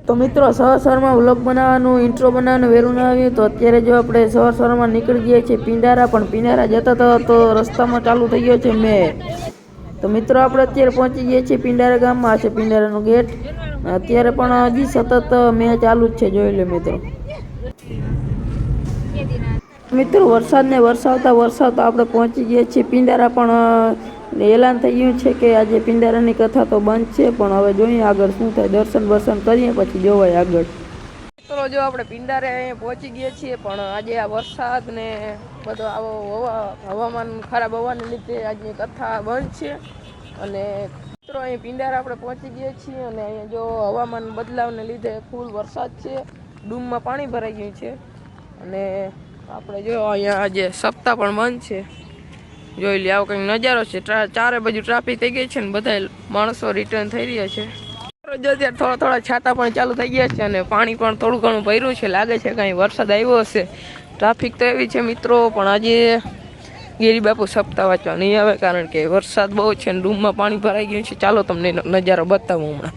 તો મિત્રો સવારમાં વ્લોગ બનાવવાનું ઇન્ટ્રો બનાવવાનું વહેલું ના આવ્યું તો અત્યારે જો આપણે સવારમાં નીકળી ગયા છીએ પિંડારા, પણ પિંડારા જતા હતા તો રસ્તામાં ચાલુ થઈ ગયો છે મેં. તો મિત્રો આપણે અત્યારે પહોંચી ગયા છીએ પિંડારા ગામમાં. છે પિંડારાનો ગેટ. અત્યારે પણ હજી સતત મેં ચાલુ જ છે, જોઈ લો મિત્રો. મિત્રો વરસાદને વરસાવતા આપણે પહોંચી ગયા છીએ પિંડારા, પણ એલાન થઈ ગયું છે કે આજે પિંડારાની કથા તો બંધ છે, પણ હવે જોઈએ આગળ શું થાય. દર્શન કરીએ પછી જોવાય આગળ. મિત્રો જો આપણે પિંડારે અહીંયા પહોંચી ગયા છીએ, પણ આજે આ વરસાદ ને બધો આવો હવામાન ખરાબ હોવાને લીધે આજની કથા બંધ છે. અને મિત્રો અહીં પિંડારા આપણે પહોંચી ગયા છીએ અને અહીંયા જો હવામાન બદલાવને લીધે ફૂલ વરસાદ છે, ડૂમમાં પાણી ભરાઈ ગયું છે. અને આપણે જો અહીંયા આજે સપ્તાહ પણ બંધ છે, જોઈ લે આવો કંઈક નજારો છે. ચારે બાજુ ટ્રાફિક થઈ ગઈ છે ને બધા માણસો રિટર્ન થઈ રહ્યા છે. જો ત્યારે થોડા છાંટા પણ ચાલુ થઈ ગયા છે અને પાણી પણ થોડું ઘણું ભર્યું છે. લાગે છે કાંઈ વરસાદ આવ્યો હશે. ટ્રાફિક તો એવી છે મિત્રો, પણ આજે ગિરી બાપુ સપ્તાહ વાંચવા નહીં આવે, કારણ કે વરસાદ બહુ છે ને ડૂમમાં પાણી ભરાઈ ગયું છે. ચાલો તમને નજારો બતાવું હમણાં.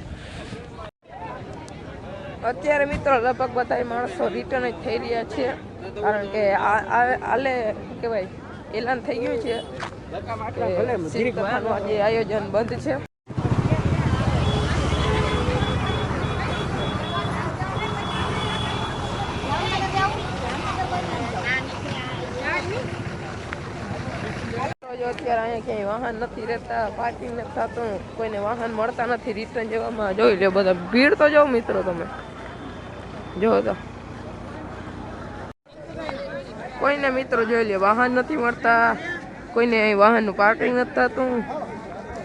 અત્યારે મિત્રો લગભગ બધા માણસો રિટર્ન જ થઈ રહ્યા છે, કારણ કે આલે કહેવાય એલાન થઈ ગયું છે કે આજે આયોજન બંધ છે. અત્યારે અહીંયા ક્યાંય વાહન નથી રહેતા, પાર્કિંગ નથી થતું, કોઈને વાહન મળતા નથી રિટર્ન જવામાં. જોઈ લો બધા ભીડ તો જાઓ મિત્રો, તમે જો તો કોઈને મિત્રો જોઈ લે વાહન નથી મળતા, કોઈને અહીં વાહનનું પાર્કિંગ નથી થતું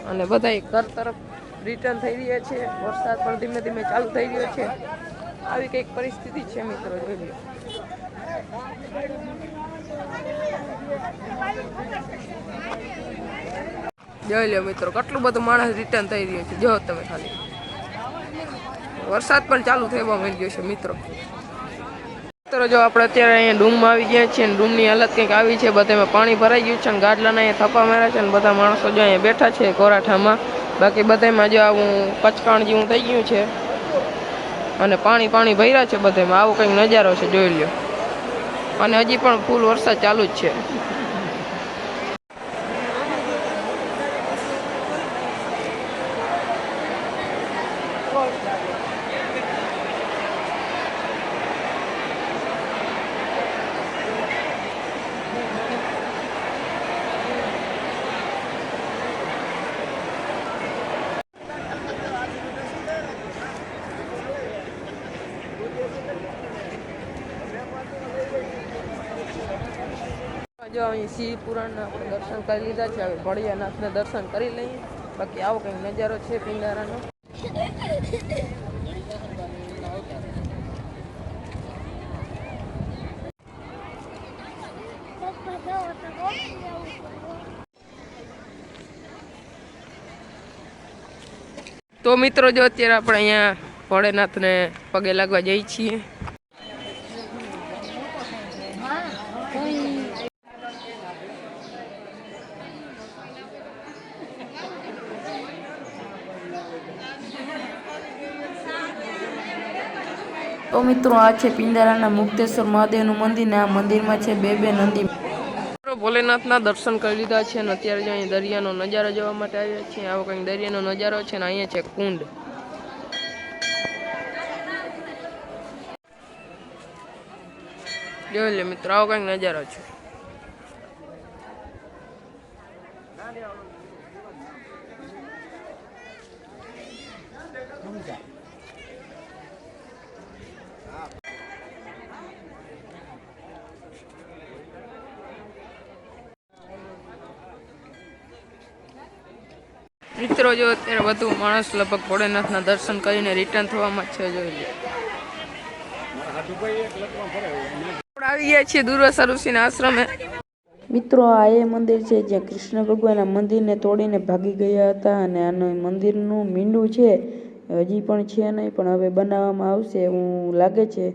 અને બધા ઘર તરફ રિટર્ન થઈ રહ્યા છે. વરસાદ પણ ધીમે ધીમે ચાલુ થઈ રહ્યો છે. આવી કંઈક પરિસ્થિતિ છે મિત્રો, જોઈ લો. જોઈ લો મિત્રો કેટલું બધું માણસ રિટર્ન થઈ રહ્યું છે. જો તમે ખાલી વરસાદ પણ ચાલુ થવા માંડ્યો છે મિત્રો. જો આપણે અત્યારે અહીંયા ડૂમમાં આવી ગયા છીએ, ડૂમની હાલત કંઈક આવી છે. બધામાં પાણી ભરાઈ ગયું છે અને ગાડલાના અહીંયા થપ્પા માર્યા છે અને બધા માણસો જો અહીંયા બેઠા છે કોરાઠામાં. બાકી બધામાં જો આવું કચકાણ જેવું થઈ ગયું છે અને પાણી ભર્યા છે બધામાં. આવો કંઈક નજારો છે, જોઈ લો. અને હજી પણ ફૂલ વરસાદ ચાલુ જ છે. જો અહીં સિંહ પુરાણના આપણે દર્શન કરી લીધા છે. હવે ભળિયાનાથના દર્શન કરી લઈએ. બાકી આવો કંઈક નજારો છે પિંડારાનો. તો મિત્રો જો અત્યારે આપણે અહીંયા ભોળેનાથને પગે લાગવા જઈએ છીએ. તો મિત્રો આ છે પિંડારાના મુક્તેશ્વર મહાદેવનું મંદિર ને આ મંદિરમાં છે બે નંદી. ભોલેનાથના દર્શન કરી લીધા છે અને અત્યારે જો અહીં દરિયાનો નજારો જોવા માટે આવ્યા છીએ. આવો કંઈક દરિયાનો નજારો છે ને અહીંયા છે કુંડ. જોઈ લે મિત્રો આવો કંઈક નજારો છે. મિત્રો જો અત્યારે વધુ માણસ લગભગ ભોળેનાથના દર્શન કરીને રિટર્ન થવામાં છે, જોઈ લે. આવી ગયા છીએ દુર્વાસા ઋષિના આશ્રમે. મિત્રો આ એ મંદિર છે જ્યાં કૃષ્ણ ભગવાનના મંદિરને તોડીને ભાગી ગયા હતા અને આનું મંદિરનું મીંડું છે હજી પણ છે નહીં, પણ હવે બનાવવામાં આવશે એવું લાગે છે.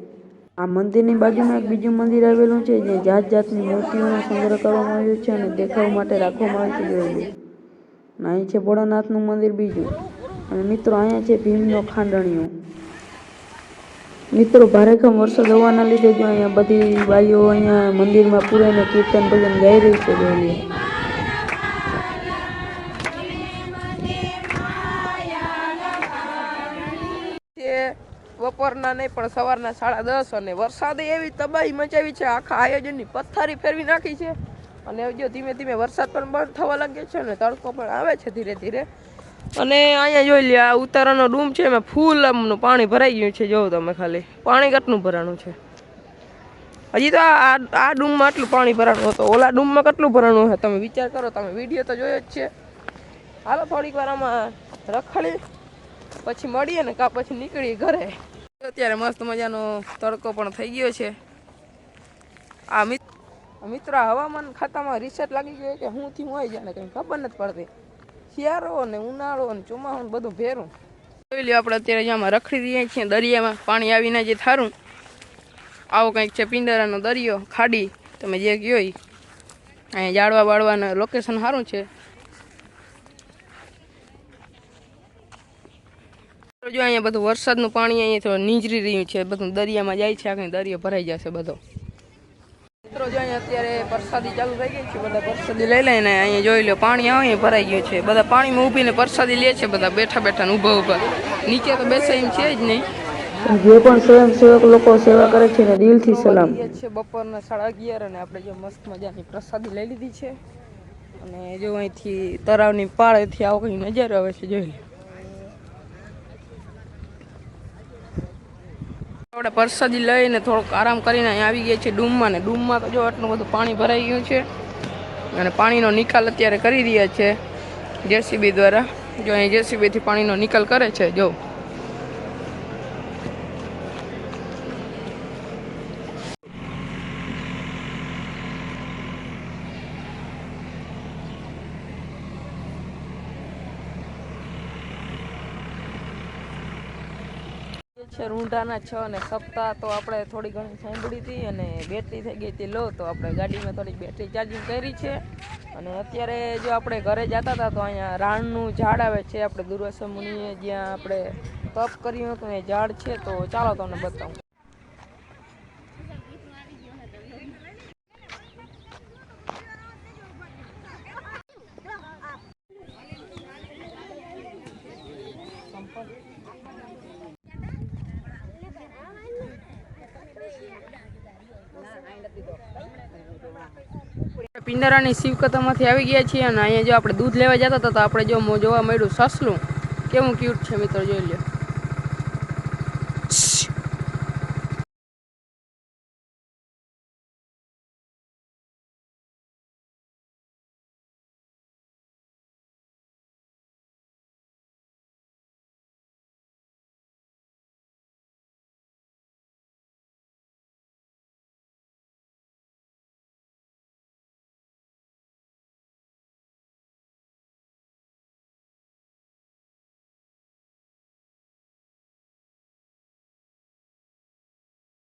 આ મંદિરની બાજુમાં એક બીજું મંદિર આવેલું છે જે જાતની મૂર્તિઓનો સંગ્રહ કરવામાં આવ્યો છે અને દેખાવ માટે રાખવામાં આવ્યું છે, જોઈ લો. અહીં છે ભોળાનાથનું મંદિર બીજું. અને મિત્રો અહીંયા છે ભીમનો ખાંડણીયો. મિત્રો ભારેખમ વરસાદ હોવાના લીધે જો અહીંયા બધી બાઈઓ અહીંયા મંદિરમાં પૂરાઈને કીર્તન ભજન ગાઈ રહી છે. જોઈ બપોરના નહીં પણ સવારના 10:30 અને વરસાદે એવી તબાહી મચાવી છે, આખા આયોજનની પથ્થારી ફેરવી નાખી છે. અને જો ધીમે ધીમે વરસાદ પણ બંધ થવા લાગ્યો છે અને તડકો પણ આવે છે ધીરે ધીરે. અને અહીંયા જોઈ લે, આ ઉતારાનો ડૂમ છે, એમાં ફૂલ આમનું પાણી ભરાઈ ગયું છે. જોવો તમે ખાલી પાણી કેટલું ભરાણું છે. હજી તો આ ડૂમમાં આટલું પાણી ભરાણું હતું, ઓલા ડૂમમાં કેટલું ભરાણું છે તમે વિચાર કરો. તમે વિડીયો તો જોયો જ છે. હાલો થોડીક વાર આમાં રખડી પછી મળીએ ને કા પછી નીકળીએ ઘરે. અત્યારે મસ્ત મજાનો તડકો પણ થઈ ગયો છે. આ મિત્રો હવામાન ખાતામાં રિસર્ચ લાગી ગયો કે હું થી હોય જાણે કંઈ ખબર નથી પડતી. શિયાળો ને ઉનાળો ને ચોમાસું બધું ભેરું. જોઈ લો આપણે અત્યારે જ્યાં રખડી રહીએ છીએ દરિયામાં પાણી આવીને જે થારું આવો કંઈક છે પિંડારાનો દરિયો ખાડી તમે જે કહો. અહીંયા જાળવા બાળવાના લોકેશન સારું છે. જો અહીંયા બધું વરસાદનું પાણી અહીંયા નીંજરી રહ્યું છે, બધું દરિયામાં જાય છે, આખી દરિયો ભરાઈ જશે બધો. મિત્રો જો અહીંયા અત્યારે વરસાદી ચાલુ થઈ ગઈ છે, બધા વરસાદી લઈ લઈને અહીંયા જોઈ લો પાણી આવે અહીંયા ભરાઈ ગયું છે. બધા પાણીમાં ઊભીને વરસાદી લે છે, બધા બેઠા બેઠા ઊભા ઊભા. નીચે તો બેસે એમ છે જ નહીં. જે પણ સ્વયંસેવક લોકો સેવા કરે છે ને દિલથી સલામ. છે બપોરના 11:30 અને આપણે જો મસ્ત મજાની પ્રસાદી લઈ લીધી છે. અને જો અહીંથી તળાવની પાળેથી આવો કંઈ નજારો આવે છે, જોઈ લો. આપણે પ્રસાદી લઈને થોડોક આરામ કરીને અહીંયા આવી ગયા છે ડૂમમાં. ને ડૂમમાં તો જો આટલું બધું પાણી ભરાઈ ગયું છે અને પાણીનો નિકાલ અત્યારે કરી રહ્યા છે જેસીબી દ્વારા. જો અહીં જેસીબીથી પાણીનો નિકાલ કરે છે. જો રૂંઢાના 6 અને સપ્તાહ તો આપણે થોડી ઘણી સાંભળી હતી અને બેટરી થઈ ગઈ હતી લો, તો આપણે ગાડીમાં થોડીક બેટરી ચાર્જિંગ કરી છે. અને અત્યારે જો આપણે ઘરે જતા હતા તો અહીંયા રાણનું ઝાડ આવે છે, આપણે દુર્વાસા મુનિએ જ્યાં આપણે તપ કર્યું હતું એ ઝાડ છે. તો ચાલો તમને બતાવું. પિંડારાની શિવકથામાંથી આવી ગયા છીએ અને અહીંયા જો આપણે દૂધ લેવા જતા હતા તો આપણે જો જોવા મળ્યું સસલું. કેવું ક્યુટ છે મિત્રો, જોઈ લો.